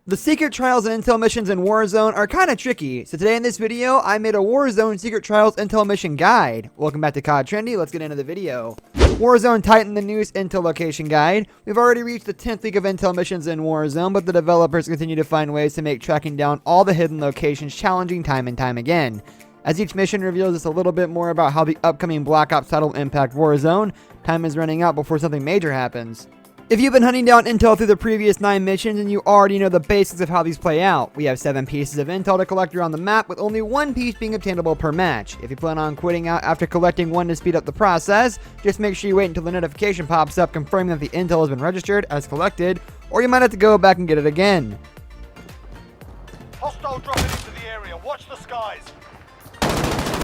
The secret trials and intel missions in Warzone are kinda tricky, so today in this video, I made a Warzone secret trials intel mission guide. Welcome back to COD Trendy, let's get into the video. Warzone tightened the news intel location guide. We've already reached the 10th week of intel missions in Warzone, but the developers continue to find ways to make tracking down all the hidden locations challenging time and time again. As each mission reveals us a little bit more about how the upcoming Black Ops title will impact Warzone, time is running out before something major happens. If you've been hunting down intel through the previous 9 missions and you already know the basics of how these play out, we have 7 pieces of intel to collect around the map with only 1 piece being obtainable per match. If you plan on quitting out after collecting 1 to speed up the process, just make sure you wait until the notification pops up confirming that the intel has been registered as collected, or you might have to go back and get it again. Hostile dropping into the area, watch the skies.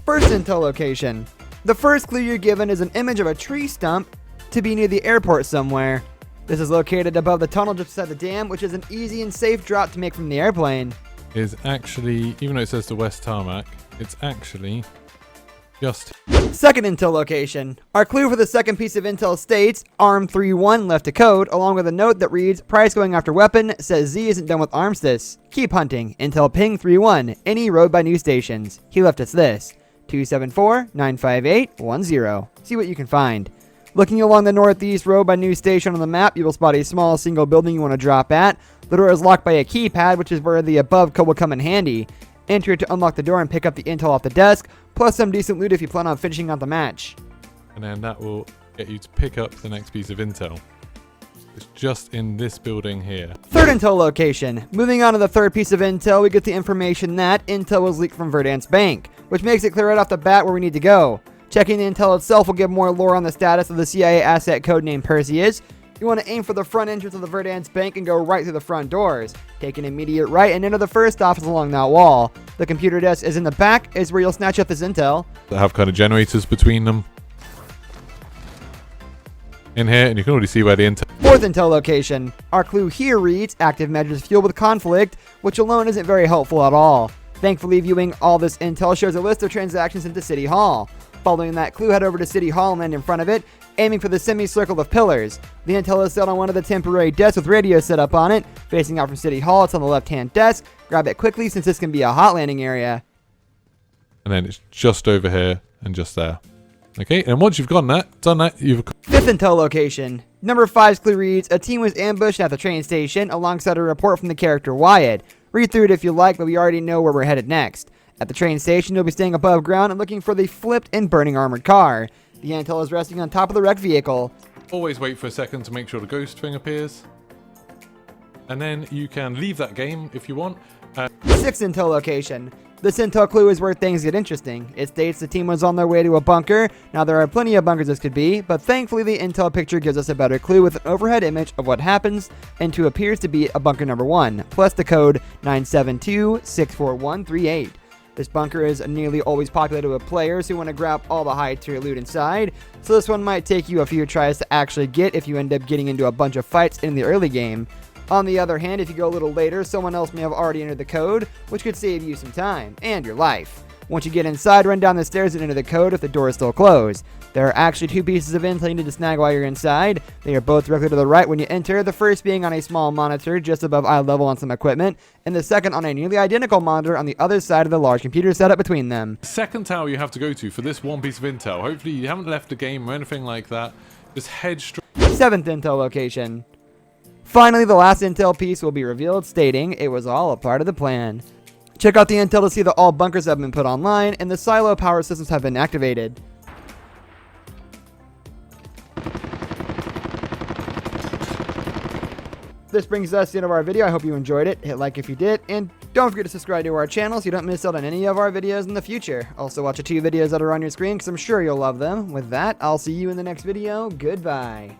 First intel location. The first clue you're given is an image of a tree stump to be near the airport somewhere. This is located above the tunnel just beside the dam, which is an easy and safe drop to make from the airplane. Is actually, even though it says the West Tarmac, it's actually just... Second intel location. Our clue for the second piece of intel states, Arm 3-1 left a code, along with a note that reads, price going after weapon, says Z isn't done with armistice. Keep hunting. Intel ping 3-1, any road by new stations. He left us this, 274-958-10. See what you can find. Looking along the northeast road by new station on the map, you will spot a small single building you want to drop at. The door is locked by a keypad, which is where the above code will come in handy. Enter it to unlock the door and pick up the intel off the desk, plus some decent loot if you plan on finishing out the match. And then that will get you to pick up the next piece of intel. It's just in this building here. Third intel location. Moving on to the third piece of intel, we get the information that intel was leaked from Verdansk's bank, which makes it clear right off the bat where we need to go. Checking the intel itself will give more lore on the status of the CIA asset codenamed Perseus. You want to aim for the front entrance of the Verdansk bank and go right through the front doors. Take an immediate right and enter the first office along that wall. The computer desk is in the back, is where you'll snatch up this intel. They have kind of generators between them. In here, and you can already see where the intel... Fourth intel location. Our clue here reads, active measures fueled with conflict, which alone isn't very helpful at all. Thankfully, viewing all this intel shows a list of transactions into City Hall. Following that clue, head over to City Hall and land in front of it, aiming for the semicircle of pillars. The intel is set on one of the temporary desks with radio set up on it. Facing out from City Hall, it's on the left-hand desk. Grab it quickly since this can be a hot landing area. And then it's just over here and just there. Okay, and once you've done that, you've... Fifth intel location. Number 5's clue reads, a team was ambushed at the train station alongside a report from the character Wyatt. Read through it if you like, but we already know where we're headed next. At the train station, you'll be staying above ground and looking for the flipped and burning armored car. The intel is resting on top of the wrecked vehicle. Always wait for a second to make sure the ghost thing appears. And then you can leave that game if you want. Sixth intel location. This intel clue is where things get interesting. It states the team was on their way to a bunker. Now there are plenty of bunkers this could be, but thankfully the intel picture gives us a better clue with an overhead image of what happens and to appears to be a bunker number 1, plus the code 972-64138. This bunker is nearly always populated with players who want to grab all the high-tier loot inside, so this one might take you a few tries to actually get if you end up getting into a bunch of fights in the early game. On the other hand, if you go a little later, someone else may have already entered the code, which could save you some time and your life. Once you get inside, run down the stairs and enter the code if the door is still closed. There are actually 2 pieces of intel you need to snag while you're inside. They are both directly to the right when you enter, the first being on a small monitor just above eye level on some equipment, and the second on a nearly identical monitor on the other side of the large computer setup between them. Second tower you have to go to for this one piece of intel. Hopefully you haven't left the game or anything like that. Just head straight... 7th intel location. Finally, the last intel piece will be revealed, stating it was all a part of the plan. Check out the intel to see that all bunkers have been put online and the silo power systems have been activated. This brings us to the end of our video. I hope you enjoyed it. Hit like if you did, and don't forget to subscribe to our channel so you don't miss out on any of our videos in the future. Also, watch the 2 videos that are on your screen because I'm sure you'll love them. With that, I'll see you in the next video. Goodbye.